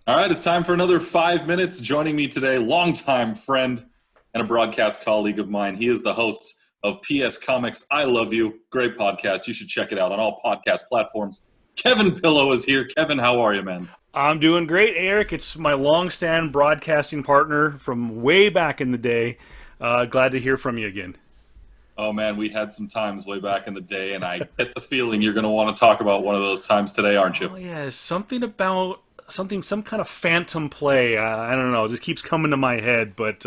All right, it's time for another 5 minutes. Joining me today, longtime friend and a broadcast colleague of mine. He is the host of PS Comics I Love You. Great podcast. You should check it out on all podcast platforms. Kevin Pillow is here. Kevin, how are you, man? I'm doing great, Eric. It's my long-standing broadcasting partner from way back in the day. Glad to hear from you again. Oh, man, we had some times way back in the day, and I get the feeling you're going to want to talk about one of those times today, aren't you? Oh yeah, something about some kind of phantom play. I don't know. It just keeps coming to my head. But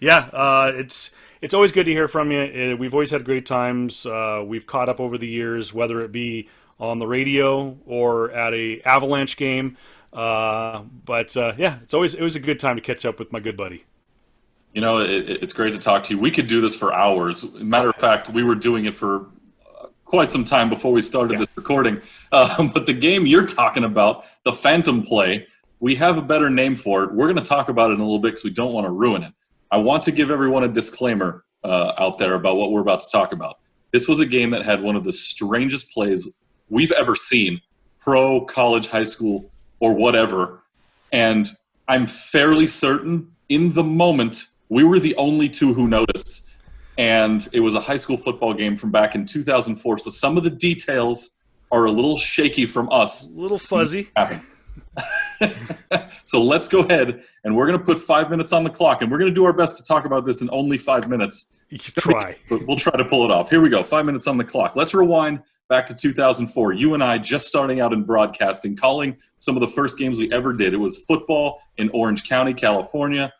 it's always good to hear from you. We've always had great times. We've caught up over the years, whether it be on the radio or at a Avalanche game. It was a good time to catch up with my good buddy. You know, it's great to talk to you. We could do this for hours. Matter of fact, we were doing it for quite some time before we started this recording. But the game you're talking about, the Phantom Play, we have a better name for it. We're going to talk about it in a little bit because we don't want to ruin it. I want to give everyone a disclaimer out there about what we're about to talk about. This was a game that had one of the strangest plays we've ever seen, pro, college, high school, or whatever. And I'm fairly certain in the moment we were the only two who noticed. And it was a high school football game from back in 2004. So some of the details are a little shaky from us. A little fuzzy. So let's go ahead, and we're going to put 5 minutes on the clock, and we're going to do our best to talk about this in only 5 minutes. Try. But we'll try to pull it off. Here we go, 5 minutes on the clock. Let's rewind back to 2004. You and I just starting out in broadcasting, calling some of the first games we ever did. It was football in Orange County, California.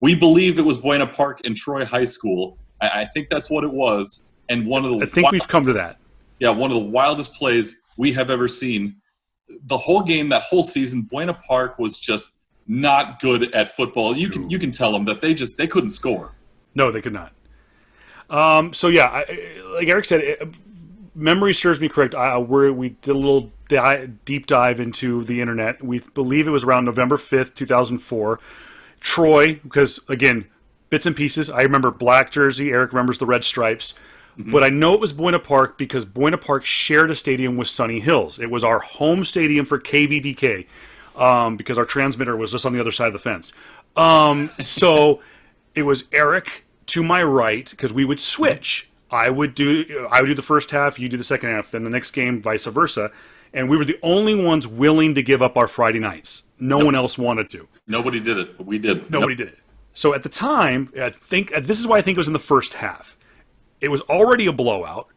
We believe it was Buena Park and Troy High School. I think that's what it was. And we've come to that. Yeah, one of the wildest plays we have ever seen. The whole game, that whole season, Buena Park was just not good at football. You can tell them that they couldn't score. No, they could not. Like Eric said, memory serves me correct. We did a little deep dive into the internet. We believe it was around November 5th, 2004. Troy, because again, bits and pieces. I remember black jersey. Eric remembers the red stripes. Mm-hmm. But I know it was Buena Park because Buena Park shared a stadium with Sunny Hills. It was our home stadium for KBBK because our transmitter was just on the other side of the fence. So it was Eric to my right because we would switch. I would do the first half, you do the second half, then the next game, vice versa. And we were the only ones willing to give up our Friday nights. No one else wanted to. Nobody did it, but we did. Nobody did it. So at the time, I think this is why I think it was in the first half. It was already a blowout.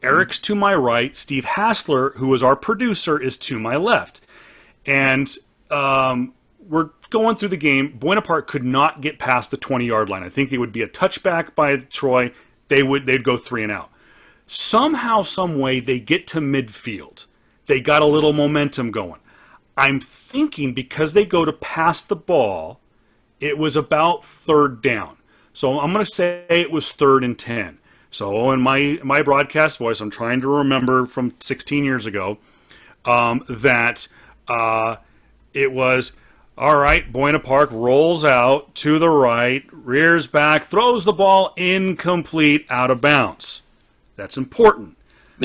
Eric's to my right. Steve Hassler, who was our producer, is to my left. And we're going through the game. Buena Park could not get past the 20-yard line. I think it would be a touchback by Troy. They'd go 3 and out. Somehow, some way, they get to midfield. They got a little momentum going. I'm thinking because they go to pass the ball, it was about third down. So I'm going to say it was 3rd and 10. So in my broadcast voice, I'm trying to remember from 16 years ago that it was, all right, Buena Park rolls out to the right, rears back, throws the ball incomplete, out of bounds. That's important.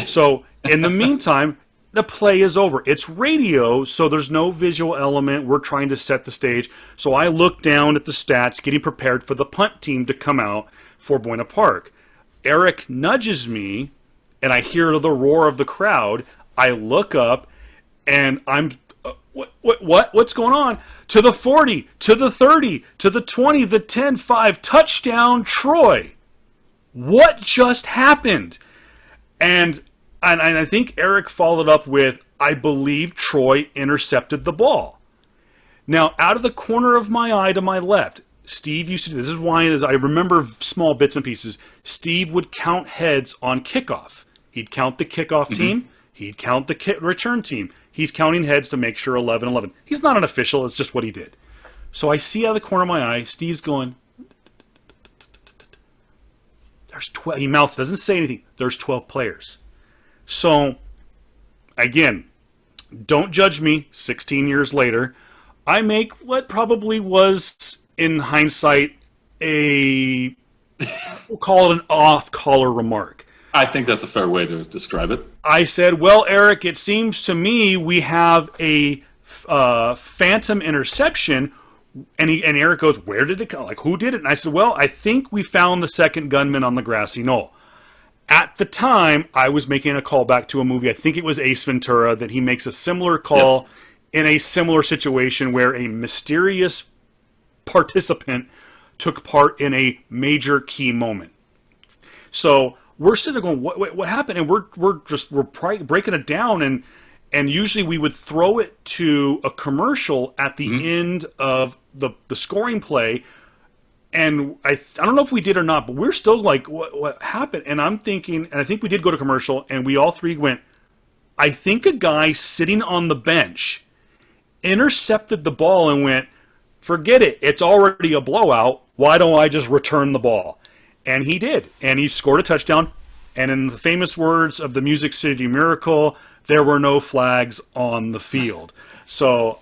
So in the meantime, the play is over. It's radio, so there's no visual element. We're trying to set the stage. So I look down at the stats, getting prepared for the punt team to come out for Buena Park. Eric nudges me, and I hear the roar of the crowd. I look up, and I'm, what's going on? To the 40, to the 30, to the 20, the 10, 5, touchdown, Troy. What just happened? And I think Eric followed up with, I believe Troy intercepted the ball. Now, out of the corner of my eye to my left, Steve used to do this. This is why I remember small bits and pieces. Steve would count heads on kickoff. He'd count the kickoff team. He'd count the return team. He's counting heads to make sure 11-11. He's not an official. It's just what he did. So I see out of the corner of my eye, Steve's going, there's 12. He mouths, doesn't say anything. There's 12 players. So, again, don't judge me 16 years later. I make what probably was, in hindsight, we'll call it an off-color remark. I think that's a fair way to describe it. I said, well, Eric, it seems to me we have a phantom interception. And Eric goes, where did it come? Like, who did it? And I said, well, I think we found the second gunman on the grassy knoll. At the time, I was making a call back to a movie. I think it was Ace Ventura, that he makes a similar call Yes. in a similar situation where a mysterious participant took part in a major key moment. So we're sitting there going, what happened? And we're breaking it down, and usually we would throw it to a commercial at the end of the scoring play. And I don't know if we did or not, but we're still like, what happened? And I'm thinking, and I think we did go to commercial, and we all three went, I think a guy sitting on the bench intercepted the ball and went, forget it, it's already a blowout. Why don't I just return the ball? And he did. And he scored a touchdown. And in the famous words of the Music City Miracle, there were no flags on the field. So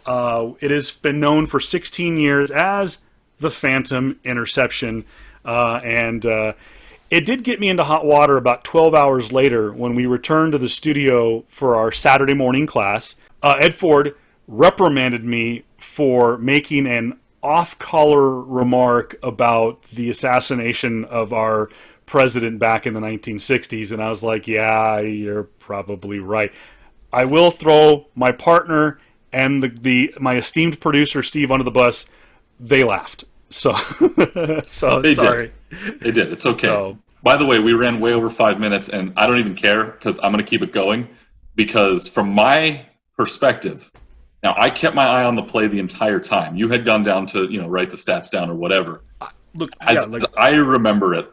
it has been known for 16 years as the Phantom Interception. And it did get me into hot water about 12 hours later when we returned to the studio for our Saturday morning class. Ed Ford reprimanded me for making an off-color remark about the assassination of our president back in the 1960s, and I was like, yeah, you're probably right. I will throw my partner and my esteemed producer Steve under the bus. They laughed. So They sorry. did. They did. It's okay. So, by the way, we ran way over 5 minutes, and I don't even care because I'm going to keep it going. Because from my perspective, now I kept my eye on the play the entire time. You had gone down to write the stats down or whatever. look, As I remember it,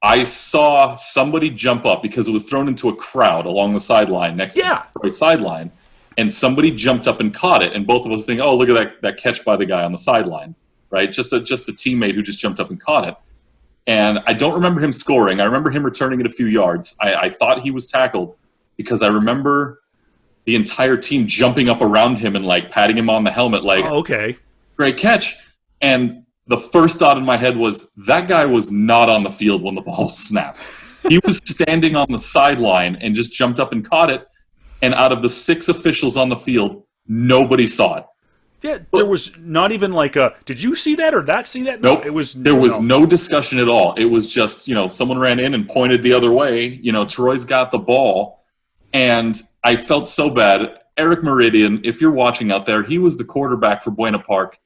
I saw somebody jump up because it was thrown into a crowd along the sideline next to the sideline, and somebody jumped up and caught it, and both of us think, oh, look at that catch by the guy on the sideline, right? Just a teammate who just jumped up and caught it. And I don't remember him scoring. I remember him returning it a few yards. I thought he was tackled because I remember the entire team jumping up around him and like patting him on the helmet like, oh, okay, great catch. And the first thought in my head was, that guy was not on the field when the ball snapped. He was standing on the sideline and just jumped up and caught it. And out of the 6 officials on the field, nobody saw it. Yeah, there was not even like a, did you see that or that see that? Nope. It was, there was no discussion at all. It was just, someone ran in and pointed the other way. Troy's got the ball. And I felt so bad. Eric Meridian, if you're watching out there, he was the quarterback for Buena Park.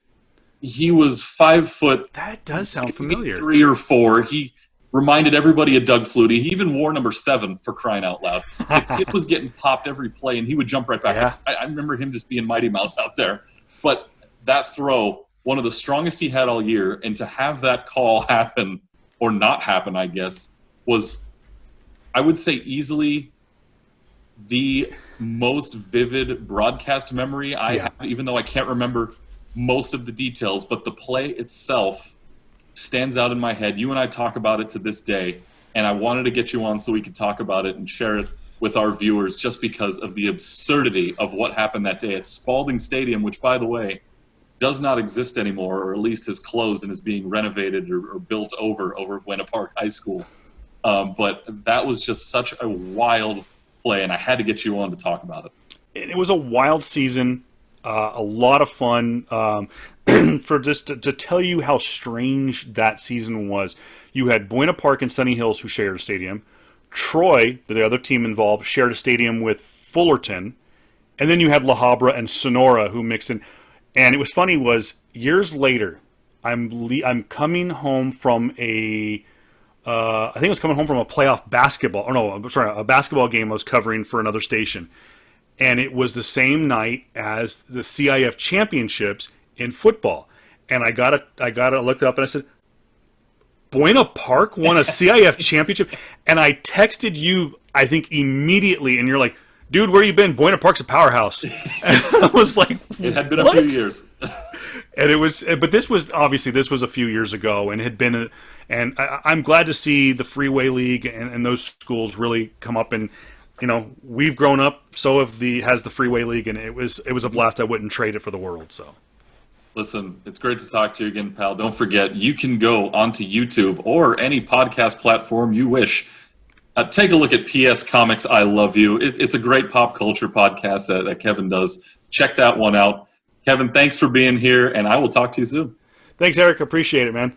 He was 5 foot. That does sound familiar. 3 or 4. He reminded everybody of Doug Flutie. He even wore number 7 for crying out loud. It was getting popped every play, and he would jump right back. Yeah. I remember him just being Mighty Mouse out there. But that throw, one of the strongest he had all year, and to have that call happen, or not happen, I guess, was, I would say, easily the most vivid broadcast memory I have, even though I can't remember most of the details, but the play itself stands out in my head. You and I talk about it to this day, and I wanted to get you on so we could talk about it and share it with our viewers just because of the absurdity of what happened that day at Spalding Stadium, which, by the way, does not exist anymore, or at least has closed and is being renovated or built over Buena Park High School. But that was just such a wild play, and I had to get you on to talk about it. And it was a wild season. A lot of fun. For just to tell you how strange that season was, you had Buena Park and Sunny Hills who shared a stadium. Troy, the other team involved, shared a stadium with Fullerton. And then you had La Habra and Sonora who mixed in. And it was funny was, years later, I'm coming home from I think I was coming home from a playoff basketball, a basketball game I was covering for another station. And it was the same night as the CIF championships in football. And I looked up and I said, Buena Park won a CIF championship? And I texted you, I think, immediately, and you're like, dude, where you been? Buena Park's a powerhouse. And I was like, it had been a few years. And it was, but this was a few years ago, and had been, and I'm glad to see the Freeway League and those schools really come up. And we've grown up, so has the Freeway League, and it was a blast. I wouldn't trade it for the world. So, listen, it's great to talk to you again, pal. Don't forget, you can go onto YouTube or any podcast platform you wish. Take a look at PS Comics I Love You. It's a great pop culture podcast that Kevin does. Check that one out. Kevin, thanks for being here, and I will talk to you soon. Thanks, Eric. Appreciate it, man.